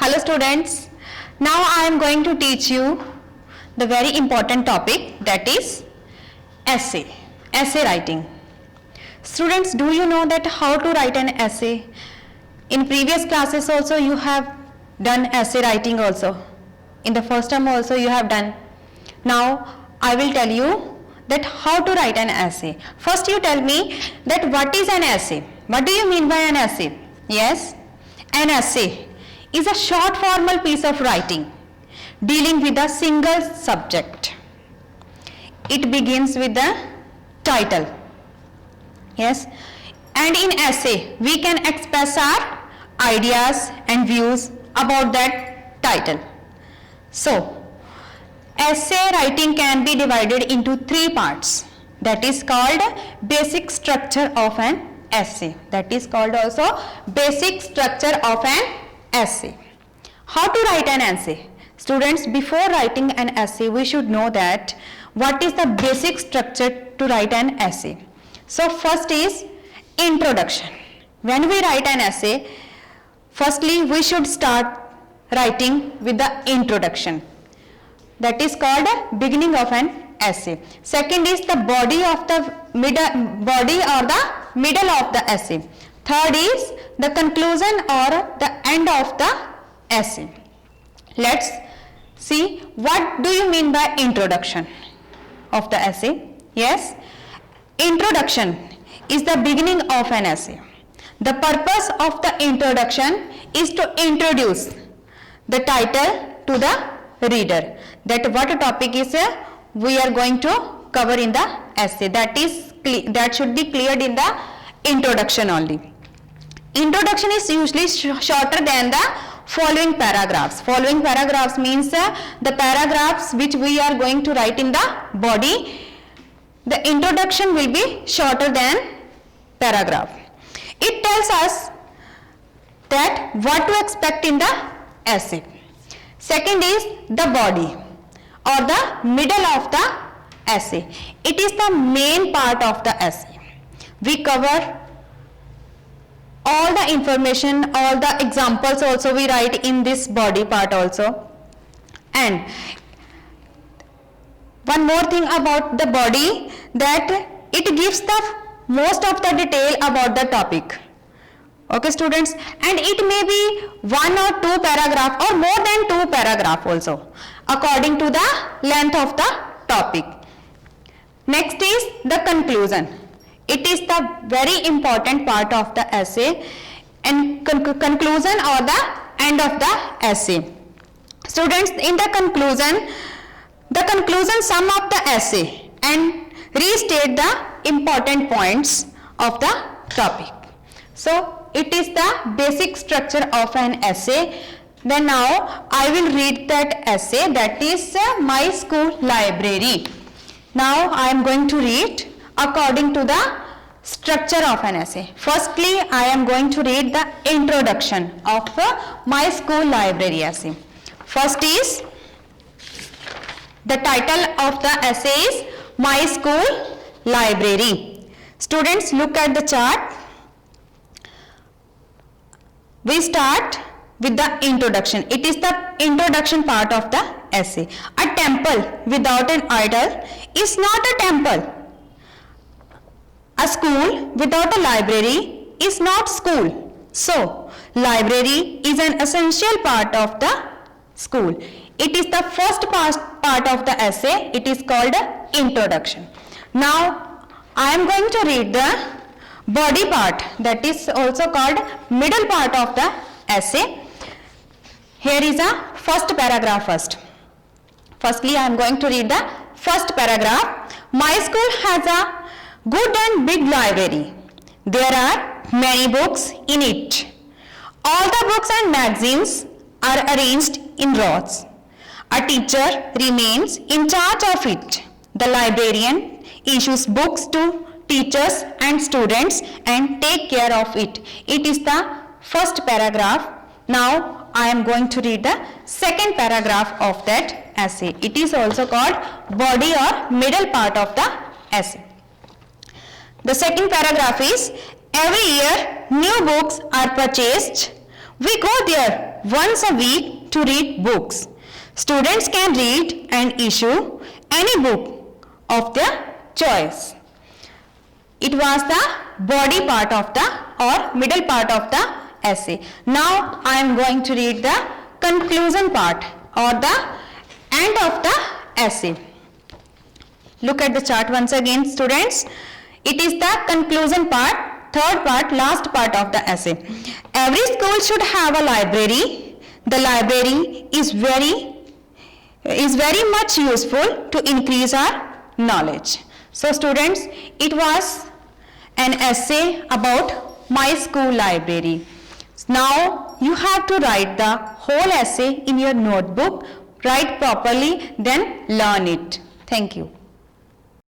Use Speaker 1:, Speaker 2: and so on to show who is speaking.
Speaker 1: Hello students, now I am going to teach you the very important topic, that is essay writing. Students, do you know that how to write an essay? In previous classes also you have done essay writing also. In the first term also you have done. Now I will tell you that how to write an essay. First you tell me that what is an essay? What do you mean by an essay? Yes, an essay is a short formal piece of writing dealing with a single subject. It begins with the title. Yes, and in essay we can express our ideas and views about that title. So essay writing can be divided into three parts. That is called basic structure of an essay. That is called also basic structure of an essay. How to write an essay? Students, before writing an essay we should know that what is the basic structure to write an essay. So first is introduction. When we write an essay, firstly we should start writing with the introduction. That is called beginning of an essay. Second is the body or the middle of the essay. Third is the conclusion or the end of the essay. Let's see, what do you mean by introduction of the essay? Yes, introduction is the beginning of an essay. The purpose of the introduction is to introduce the title to the reader, that what topic is we are going to cover in the essay. That should be cleared in the introduction only. Introduction is usually shorter than the following paragraphs. Following paragraphs means the paragraphs which we are going to write in the body. The introduction will be shorter than paragraph. It tells us that what to expect in the essay. Second is the body or the middle of the essay. It is the main part of the essay. We cover all the information, all the examples also we write in this body part also. And one more thing about the body, that it gives the most of the detail about the topic. Okay students, and it may be one or two paragraph or more than two paragraph also according to the length of the topic. Next is the conclusion. It is the very important part of the essay, and conclusion or the end of the essay. Students, in the conclusion sum up the essay and restate the important points of the topic. So it is the basic structure of an essay. Then now I will read that essay, that is My School Library. Now I am going to read according to the structure of an essay. Firstly, I am going to read the introduction of My School Library essay. First is, the title of the essay is My School Library. Students, look at the chart. We start with the introduction. It is the introduction part of the essay. A temple without an idol is not a temple. A school without a library is not school. So, library is an essential part of the school. It is the first part of the essay. It is called introduction. Now, I am going to read the body part, that is also called middle part of the essay. Here is a first paragraph first. Firstly, I am going to read the first paragraph. My school has a good and big library. There are many books in it. All the books and magazines are arranged in rows. A teacher remains in charge of it. The librarian issues books to teachers and students and take care of it. It is the first paragraph. Now I am going to read the second paragraph of that essay. It is also called body or middle part of the essay. The second paragraph is, every year new books are purchased. We go there once a week to read books. Students can read and issue any book of their choice. It was the body part of the or middle part of the essay. Now I am going to read the conclusion part or the end of the essay. Look at the chart once again, students. It is the conclusion part, third part, last part of the essay. Every school should have a library. The library is very much useful to increase our knowledge. So students, it was an essay about my school library. Now you have to write the whole essay in your notebook, write properly, then learn it. Thank you.